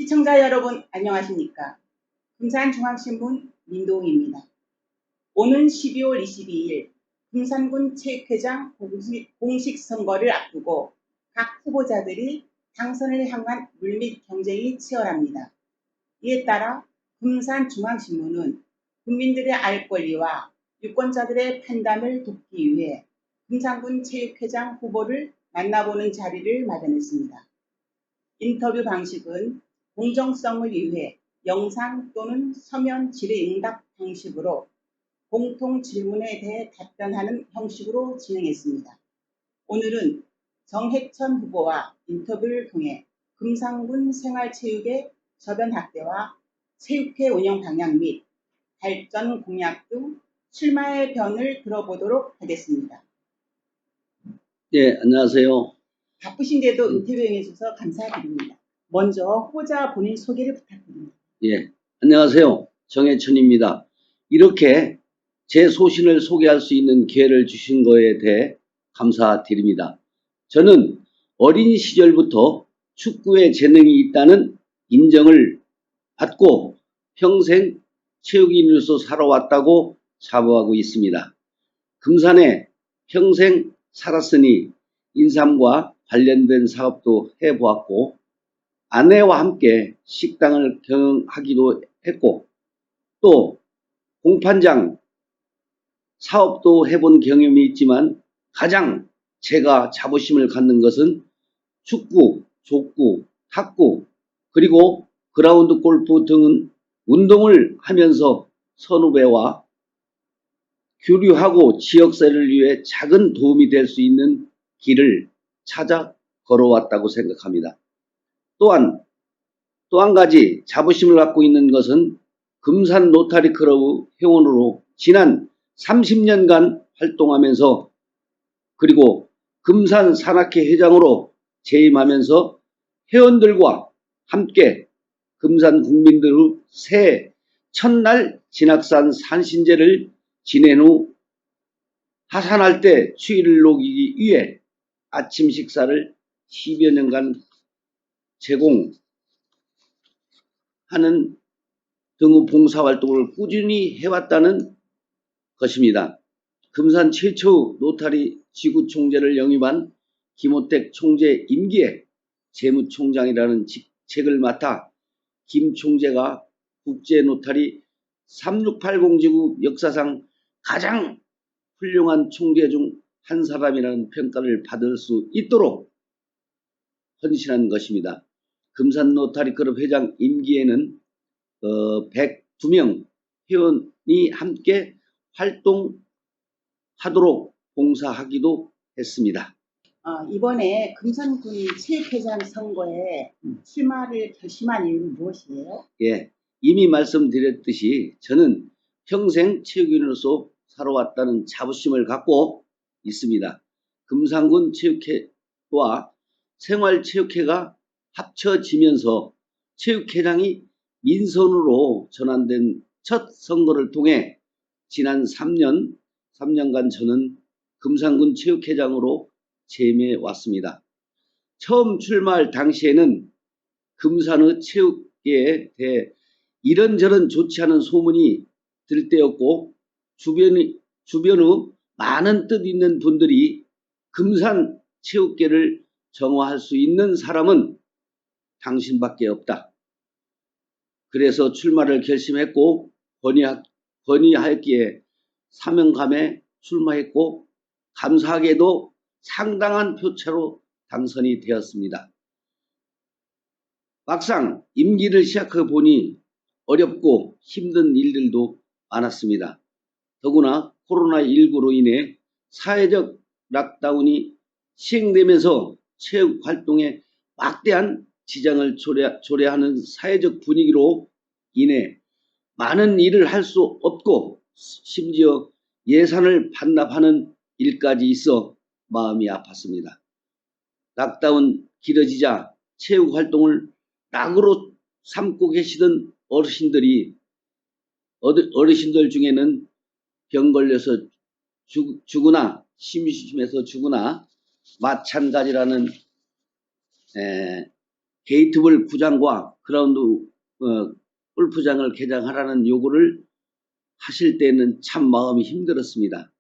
시청자 여러분 안녕하십니까. 금산중앙신문 민동희입니다. 오는 12월 22일 금산군 체육회장 공식 선거를 앞두고 각 후보자들이 당선을 향한 물밑 경쟁이 치열합니다. 이에 따라 금산중앙신문은 국민들의 알 권리와 유권자들의 판단을 돕기 위해 금산군 체육회장 후보를 만나보는 자리를 마련했습니다. 인터뷰 방식은 공정성을 위해 영상 또는 서면 질의응답 방식으로 공통 질문에 대해 답변하는 형식으로 진행했습니다. 오늘은 정해천 후보와 인터뷰를 통해 금산군 생활체육의 저변 확대와 체육회 운영 방향 및 발전 공약 등 출마의 변을 들어보도록 하겠습니다. 네, 안녕하세요. 바쁘신데도 인터뷰 응해주셔서 감사드립니다. 먼저 후보자 본인 소개를 부탁드립니다. 예, 안녕하세요. 정해천입니다. 이렇게 제 소신을 소개할 수 있는 기회를 주신 거에 대해 감사드립니다. 저는 어린 시절부터 축구에 재능이 있다는 인정을 받고 평생 체육인으로서 살아왔다고 자부하고 있습니다. 금산에 평생 살았으니 인삼과 관련된 사업도 해보았고 아내와 함께 식당을 경영하기도 했고 또 공판장 사업도 해본 경험이 있지만 가장 제가 자부심을 갖는 것은 축구, 족구, 탁구 그리고 그라운드 골프 등은 운동을 하면서 선후배와 교류하고 지역사회를 위해 작은 도움이 될 수 있는 길을 찾아 걸어왔다고 생각합니다. 또한 또 한 가지 자부심을 갖고 있는 것은 금산 로타리 클럽 회원으로 지난 30년간 활동하면서 그리고 금산 산악회 회장으로 재임하면서 회원들과 함께 금산 국민들의 새해 첫날 진학산 산신제를 지낸 후 하산할 때 추위를 녹이기 위해 아침 식사를 10여 년간 제공하는 등의 봉사활동을 꾸준히 해왔다는 것입니다. 금산 최초 로타리 지구총재를 영입한 김호택 총재 임기에 재무총장이라는 직책을 맡아 김 총재가 국제로타리 3680 지구 역사상 가장 훌륭한 총재 중 한 사람이라는 평가를 받을 수 있도록 헌신한 것입니다. 금산 로타리 클럽 회장 임기에는 102명 회원이 함께 활동하도록 봉사하기도 했습니다. 이번에 금산군 체육회장 선거에 출마를 결심한 이유는 무엇이에요? 예, 이미 말씀드렸듯이 저는 평생 체육인으로서 살아왔다는 자부심을 갖고 있습니다. 금산군 체육회와 생활체육회가 합쳐지면서 체육회장이 민선으로 전환된 첫 선거를 통해 지난 3년간 저는 금산군 체육회장으로 재임해 왔습니다. 처음 출마할 당시에는 금산의 체육계에 대해 이런저런 좋지 않은 소문이 들 때였고 주변의 많은 뜻 있는 분들이 금산 체육계를 정화할 수 있는 사람은 당신밖에 없다. 그래서 출마를 결심했고 건의하였기에 사명감에 출마했고 감사하게도 상당한 표차로 당선이 되었습니다. 막상 임기를 시작해 보니 어렵고 힘든 일들도 많았습니다. 더구나 코로나19로 인해 사회적 락다운이 시행되면서 체육 활동에 막대한 지장을 초래하는 사회적 분위기로 인해 많은 일을 할 수 없고 심지어 예산을 반납하는 일까지 있어 마음이 아팠습니다. 락다운 길어지자 체육 활동을 낙으로 삼고 계시던 어르신들 중에는 병 걸려서 죽으나 심심해서 죽으나 마찬가지라는 게이트볼 구장과 그라운드 골프장을 개장하라는 요구를 하실 때는 참 마음이 힘들었습니다.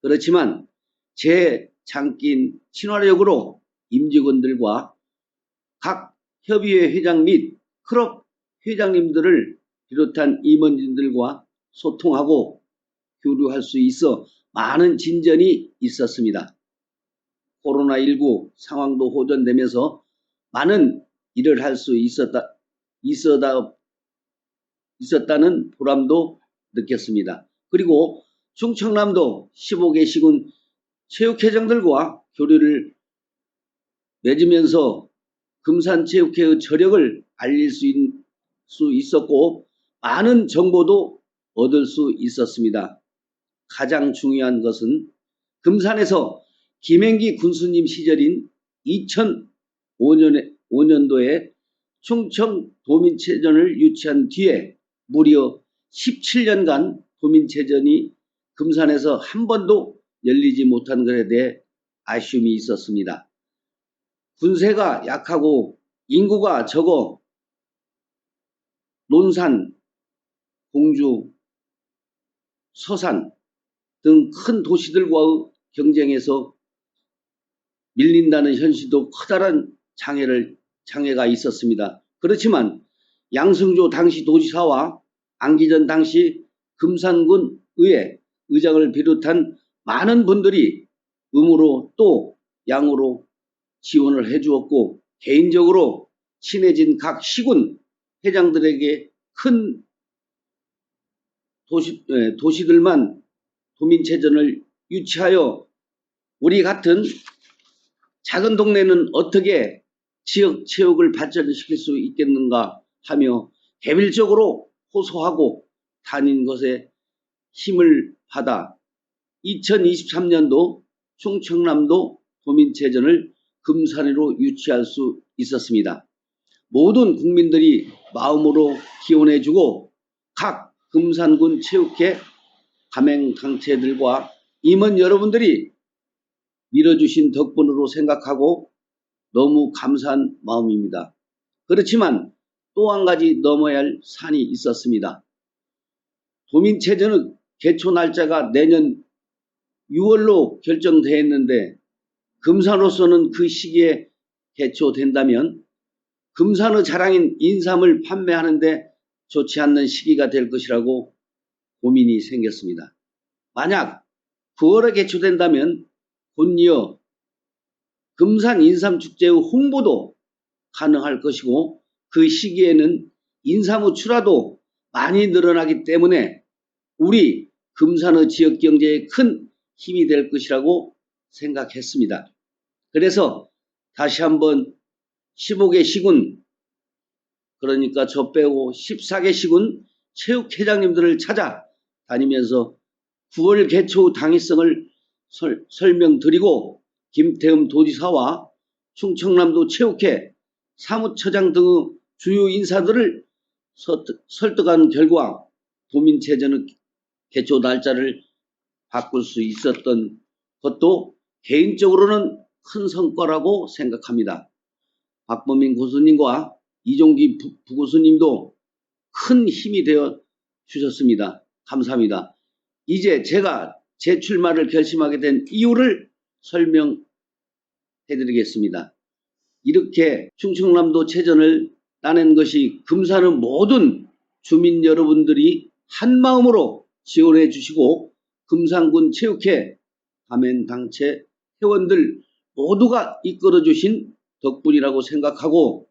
그렇지만 제 장기인 친화력으로 임직원들과 각 협의회 회장 및 클럽 회장님들을 비롯한 임원진들과 소통하고 교류할 수 있어 많은 진전이 있었습니다. 코로나19 상황도 호전되면서 많은 일을 할 수 있었다는 보람도 느꼈습니다. 그리고 충청남도 15개 시군 체육회장들과 교류를 맺으면서 금산체육회의 저력을 알릴 수 있었고 많은 정보도 얻을 수 있었습니다. 가장 중요한 것은 금산에서 김행기 군수님 시절인 2005년도에 충청도민체전을 유치한 뒤에 무려 17년간 도민체전이 금산에서 한 번도 열리지 못한 것에 대해 아쉬움이 있었습니다. 군세가 약하고 인구가 적어 논산, 공주, 서산 등 큰 도시들과의 경쟁에서 밀린다는 현실도 커다란 장애가 있었습니다. 그렇지만 양승조 당시 도지사와 안기전 당시 금산군 의회 의장을 비롯한 많은 분들이 음으로 또 양으로 지원을 해주었고 개인적으로 친해진 각 시군 회장들에게 큰 도시들만 도민체전을 유치하여 우리 같은 작은 동네는 어떻게 지역 체육을 발전시킬 수 있겠는가 하며 개별적으로 호소하고 다닌 것에 힘을 받아 2023년도 충청남도 도민체전을 금산으로 유치할 수 있었습니다. 모든 국민들이 마음으로 기원해주고 각 금산군 체육회 가맹단체들과 임원 여러분들이 밀어주신 덕분으로 생각하고 너무 감사한 마음입니다. 그렇지만 또 한 가지 넘어야 할 산이 있었습니다. 도민체전의 개초 날짜가 내년 6월로 결정되어 있는데 금산으로서는 그 시기에 개초된다면 금산의 자랑인 인삼을 판매하는데 좋지 않는 시기가 될 것이라고 고민이 생겼습니다. 만약 9월에 개초된다면 곧이어 금산 인삼축제의 홍보도 가능할 것이고 그 시기에는 인삼의 출하도 많이 늘어나기 때문에 우리 금산의 지역경제에 큰 힘이 될 것이라고 생각했습니다. 그래서 다시 한번 15개 시군, 그러니까 저 빼고 14개 시군 체육회장님들을 찾아다니면서 9월 개초 당위성을 설명드리고 김태흠 도지사와 충청남도 체육회 사무처장 등의 주요 인사들을 설득한 결과 도민체전의 개초 날짜를 바꿀 수 있었던 것도 개인적으로는 큰 성과라고 생각합니다. 박범인 교수님과 이종기 부교수님도 큰 힘이 되어 주셨습니다. 감사합니다. 이제 제가 재출마를 결심하게 된 이유를 설명해 드리겠습니다. 이렇게 충청남도 체전을 따낸 것이 금산의 모든 주민 여러분들이 한마음으로 지원해 주시고 금산군 체육회 가맹단체 회원들 모두가 이끌어 주신 덕분이라고 생각하고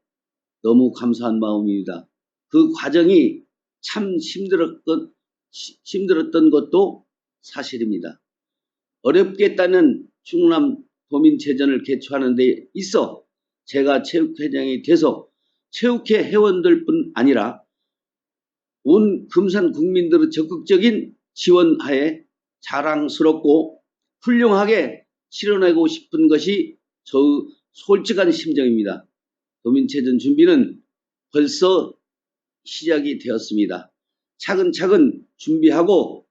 너무 감사한 마음입니다. 그 과정이 참 힘들었던 것도 사실입니다. 어렵겠다는 충남 도민체전을 개최하는 데 있어 제가 체육회장이 돼서 체육회 회원들뿐 아니라 온 금산 국민들의 적극적인 지원하에 자랑스럽고 훌륭하게 치러내고 싶은 것이 저의 솔직한 심정입니다. 도민체전 준비는 벌써 시작이 되었습니다. 차근차근 준비하고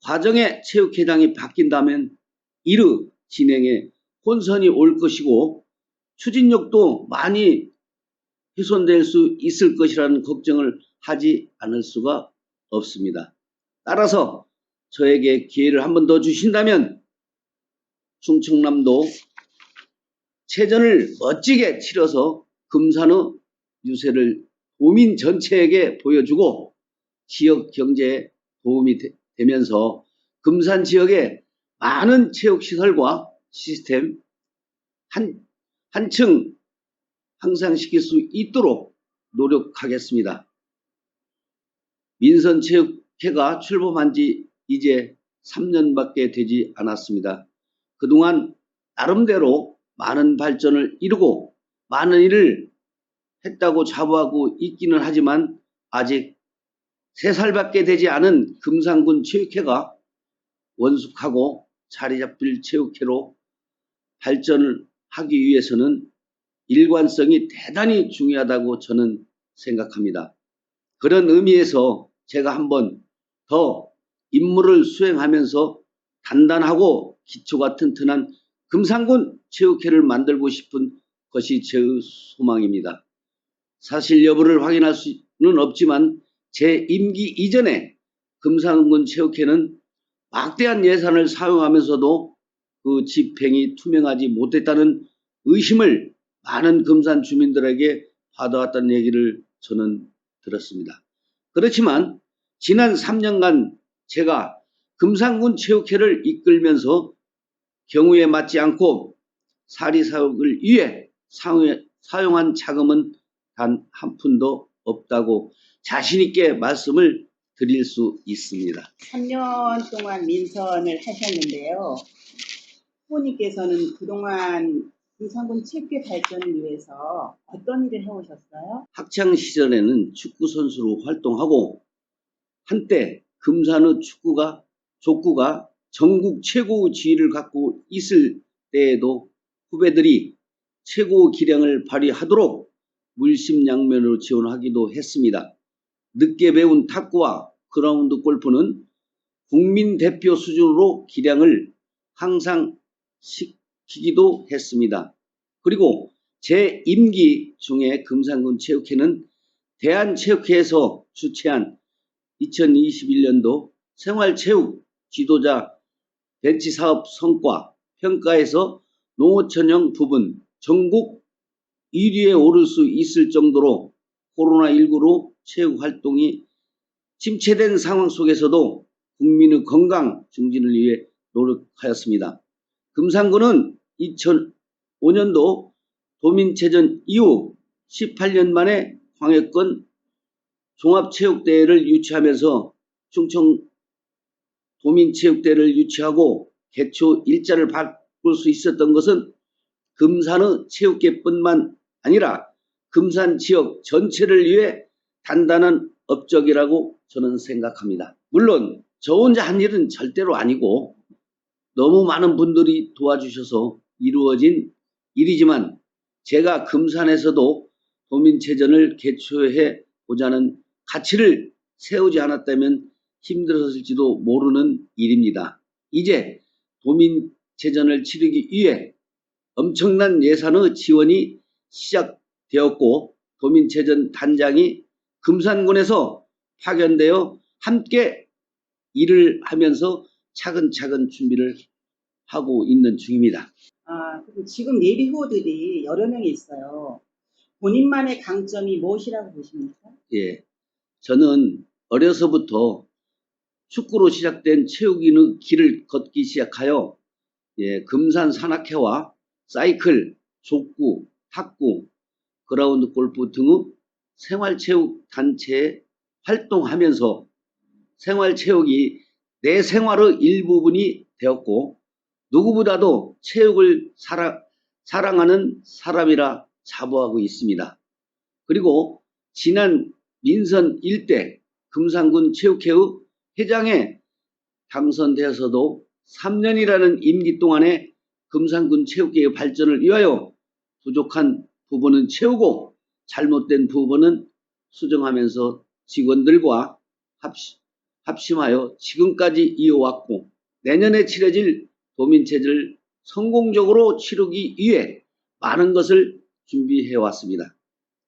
과정에 체육회장이 바뀐다면 이르 진행에 혼선이 올 것이고 추진력도 많이 훼손될 수 있을 것이라는 걱정을 하지 않을 수가 없습니다. 따라서 저에게 기회를 한 번 더 주신다면 충청남도 체전을 멋지게 치러서 금산의 유세를 도민 전체에게 보여주고 지역 경제에 도움이 되면서 금산 지역에 많은 체육시설과 시스템 한층 향상시킬 수 있도록 노력하겠습니다. 민선체육회가 출범한 지 이제 3년밖에 되지 않았습니다. 그동안 나름대로 많은 발전을 이루고 많은 일을 했다고 자부하고 있기는 하지만 아직 3살밖에 되지 않은 금산군 체육회가 원숙하고 자리 잡힐 체육회로 발전을 하기 위해서는 일관성이 대단히 중요하다고 저는 생각합니다. 그런 의미에서 제가 한번 더 임무를 수행하면서 단단하고 기초가 튼튼한 금산군 체육회를 만들고 싶은 것이 제 소망입니다. 사실 여부를 확인할 수는 없지만 제 임기 이전에 금산군 체육회는 막대한 예산을 사용하면서도 그 집행이 투명하지 못했다는 의심을 많은 금산 주민들에게 받아왔다는 얘기를 저는 들었습니다. 그렇지만 지난 3년간 제가 금산군 체육회를 이끌면서 경우에 맞지 않고 사리사욕을 위해 사용한 자금은 단 한 푼도 없다고 자신있게 말씀을 드릴 수 있습니다. 3년 동안 민선을 하셨는데요. 후보님께서는 그동안 금산군 체육회 발전을 위해서 어떤 일을 해오셨어요? 학창시절에는 축구선수로 활동하고 한때 금산의 족구가 전국 최고의 지위를 갖고 있을 때에도 후배들이 최고의 기량을 발휘하도록 물심양면으로 지원하기도 했습니다. 늦게 배운 탁구와 그라운드 골프는 국민대표 수준으로 기량을 향상 시키기도 했습니다. 그리고 제 임기 중에 금산군 체육회는 대한체육회에서 주최한 2021년도 생활체육 지도자 벤치사업 성과 평가에서 농어촌형 부분 전국 1위에 오를 수 있을 정도로 코로나19로 체육활동이 침체된 상황 속에서도 국민의 건강 증진을 위해 노력하였습니다. 금산군은 2005년도 도민체전 이후 18년 만에 광역권 종합체육대회를 유치하면서 충청 도민체육대회를 유치하고 개초 일자를 바꿀 수 있었던 것은 금산의 체육계뿐만 아니라 금산 지역 전체를 위해 단단한 업적이라고 저는 생각합니다. 물론 저 혼자 한 일은 절대로 아니고 너무 많은 분들이 도와주셔서 이루어진 일이지만 제가 금산에서도 도민체전을 개최해 보자는 가치를 세우지 않았다면 힘들었을지도 모르는 일입니다. 이제 도민체전을 치르기 위해 엄청난 예산의 지원이 시작되었고 도민체전 단장이 금산군에서 파견되어 함께 일을 하면서 차근차근 준비를 하고 있는 중입니다. 그리고 지금 예비 후보들이 여러 명이 있어요. 본인만의 강점이 무엇이라고 보십니까? 예, 저는 어려서부터 축구로 시작된 체육인의 길을 걷기 시작하여 금산 산악회와 사이클, 족구, 탁구, 그라운드 골프 등의 생활체육 단체에 활동하면서 생활체육이 내 생활의 일부분이 되었고 누구보다도 체육을 사랑하는 사람이라 자부하고 있습니다. 그리고 지난 민선 1대 금산군 체육회의 회장에 당선되어서도 3년이라는 임기 동안에 금산군 체육계의 발전을 위하여 부족한 부분은 채우고 잘못된 부분은 수정하면서 직원들과 합심하여 지금까지 이어왔고 내년에 치러질 도민체전을 성공적으로 치르기 위해 많은 것을 준비해 왔습니다.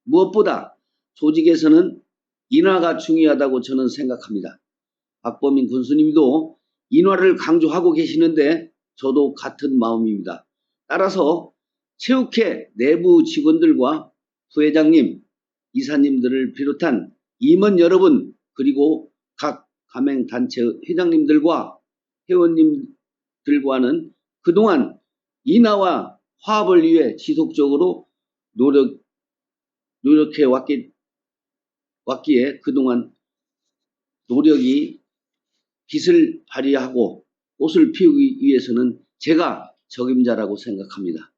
무엇보다 조직에서는 인화가 중요하다고 저는 생각합니다. 박범인 군수님도 인화를 강조하고 계시는데 저도 같은 마음입니다. 따라서 체육회 내부 직원들과 부회장님, 이사님들을 비롯한 임원 여러분, 그리고 각 가맹단체 회장님들과 회원님들과는 그동안 인하와 화합을 위해 지속적으로 노력해 왔기에 그동안 노력이 빛을 발휘하고 꽃을 피우기 위해서는 제가 적임자라고 생각합니다.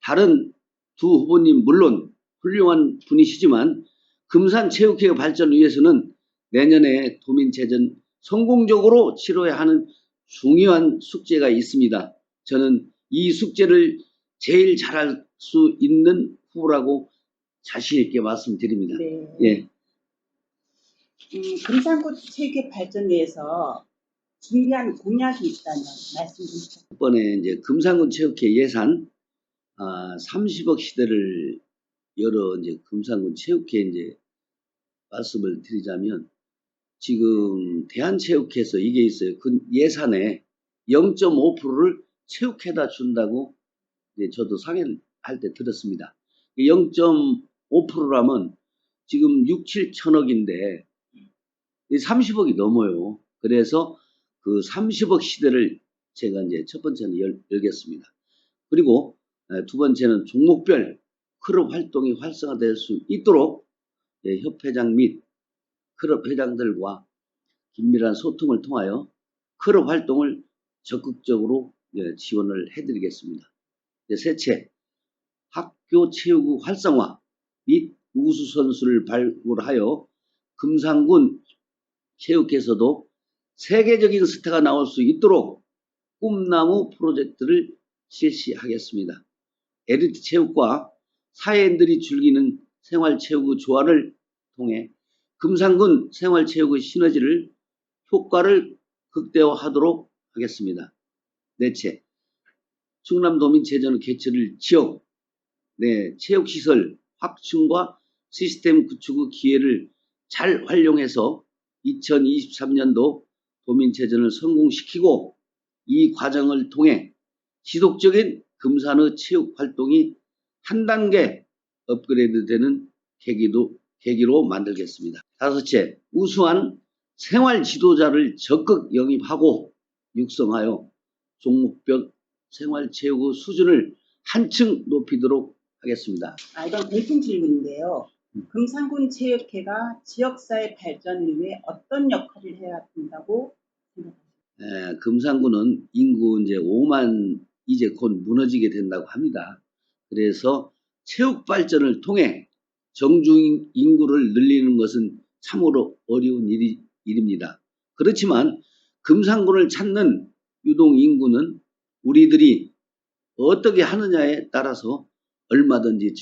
다른 두 후보님 물론 훌륭한 분이시지만 금산체육회 발전을 위해서는 내년에 도민체전 성공적으로 치러야 하는 중요한 숙제가 있습니다. 저는 이 숙제를 제일 잘할 수 있는 후보라고 자신 있게 말씀드립니다. 네. 예. 금산구 체육회 발전 위해서 준비한 공약이 있다면 말씀 좀 부탁드립니다. 이번에 이제 금산군 체육회 예산 30억 시대를 열어 이제 금산군 체육회 이제 말씀을 드리자면 지금 대한체육회에서 이게 있어요. 그 예산에 0.5%를 체육회에다 준다고 이제 저도 상의를 할 때 들었습니다. 0.5%라면 지금 6, 7천억인데 30억이 넘어요. 그래서 그 30억 시대를 제가 이제 첫 번째는 열겠습니다. 그리고 두 번째는 종목별 클럽 활동이 활성화될 수 있도록 협회장 및 클럽 회장들과 긴밀한 소통을 통하여 클럽 활동을 적극적으로 지원을 해드리겠습니다. 셋째, 학교 체육의 활성화 및 우수 선수를 발굴하여 금산군 체육회에서도 세계적인 스타가 나올 수 있도록 꿈나무 프로젝트를 실시하겠습니다. 엘리트 체육과 사회인들이 즐기는 생활체육의 조화를 통해 금산군 생활체육의 시너지를 효과를 극대화하도록 하겠습니다. 넷째, 충남도민체전 개최를 지역 내 체육시설 확충과 시스템 구축의 기회를 잘 활용해서 2023년도 도민체전을 성공시키고 이 과정을 통해 지속적인 금산의 체육 활동이 한 단계 업그레이드되는 계기로 만들겠습니다. 다섯째, 우수한 생활 지도자를 적극 영입하고 육성하여 종목별 생활체육의 수준을 한층 높이도록 하겠습니다. 이건 공통 질문인데요. 금산군 체육회가 지역사회 발전을 위해 어떤 역할을 해야 된다고 생각하십니까? 금산군은 인구 이제 5만 이제 곧 무너지게 된다고 합니다. 그래서 체육 발전을 통해 정주 인구를 늘리는 것은 참으로 어려운 일입니다. 그렇지만 금산군을 찾는 유동 인구는 우리들이 어떻게 하느냐에 따라서 얼마든지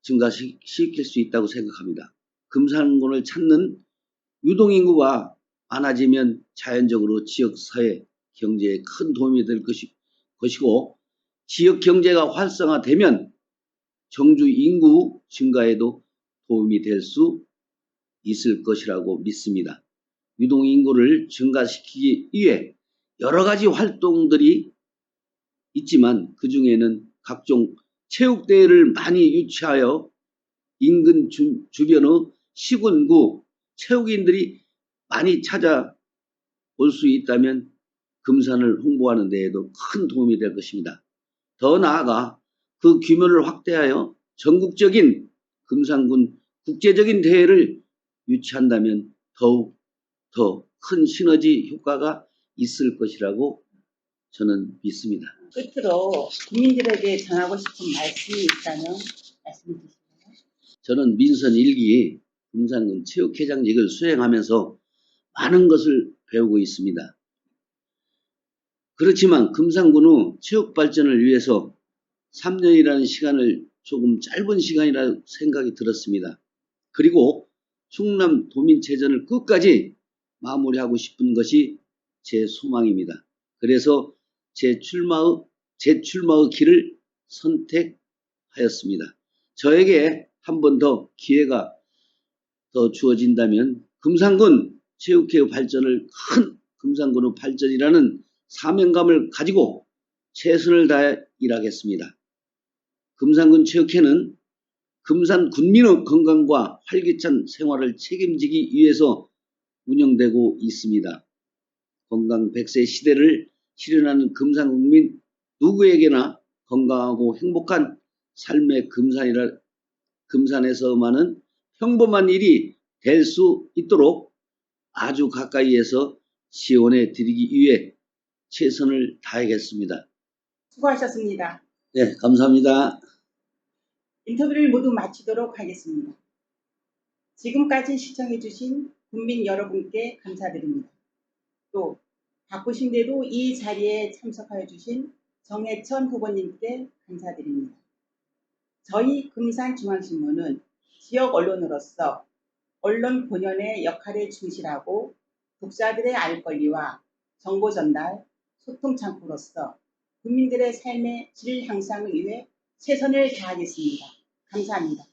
증가시킬 수 있다고 생각합니다. 금산군을 찾는 유동 인구가 많아지면 자연적으로 지역사회 경제에 큰 도움이 될 것이고 지역 경제가 활성화되면 정주 인구 증가에도 도움이 될 수 있을 것이라고 믿습니다. 유동 인구를 증가시키기 위해 여러 가지 활동들이 있지만 그 중에는 각종 체육대회를 많이 유치하여 인근 주변의 시군구 체육인들이 많이 찾아올 수 있다면 금산을 홍보하는 데에도 큰 도움이 될 것입니다. 더 나아가 그 규모를 확대하여 전국적인 금산군 국제적인 대회를 유치한다면 더욱 더 큰 시너지 효과가 있을 것이라고 저는 믿습니다. 끝으로 국민들에게 전하고 싶은 말씀이 있다면 말씀해 주시나요? 저는 민선 1기 금산군 체육회장직을 수행하면서 많은 것을 배우고 있습니다. 그렇지만 금산군의 체육 발전을 위해서 3년이라는 시간을 조금 짧은 시간이라 생각이 들었습니다. 그리고 충남 도민체전을 끝까지 마무리하고 싶은 것이 제 소망입니다. 그래서 제 출마의 길을 선택하였습니다. 저에게 한 번 더 기회가 더 주어진다면 금산군 체육회 발전을 큰 금산군의 발전이라는 사명감을 가지고 최선을 다해 일하겠습니다. 금산군 체육회는 금산 군민의 건강과 활기찬 생활을 책임지기 위해서 운영되고 있습니다. 건강 100세 시대를 실현하는 금산 국민 누구에게나 건강하고 행복한 삶의 금산에서만은 평범한 일이 될 수 있도록 아주 가까이에서 지원해 드리기 위해 최선을 다하겠습니다. 수고하셨습니다. 네, 감사합니다. 인터뷰를 모두 마치도록 하겠습니다. 지금까지 시청해주신 국민 여러분께 감사드립니다. 또 바쁘신데도 이 자리에 참석하여 주신 정해천 후보님께 감사드립니다. 저희 금산중앙신문은 지역 언론으로서 언론 본연의 역할에 충실하고 독자들의 알 권리와 정보 전달, 소통 창구로서 국민들의 삶의 질 향상을 위해 최선을 다하겠습니다. 감사합니다.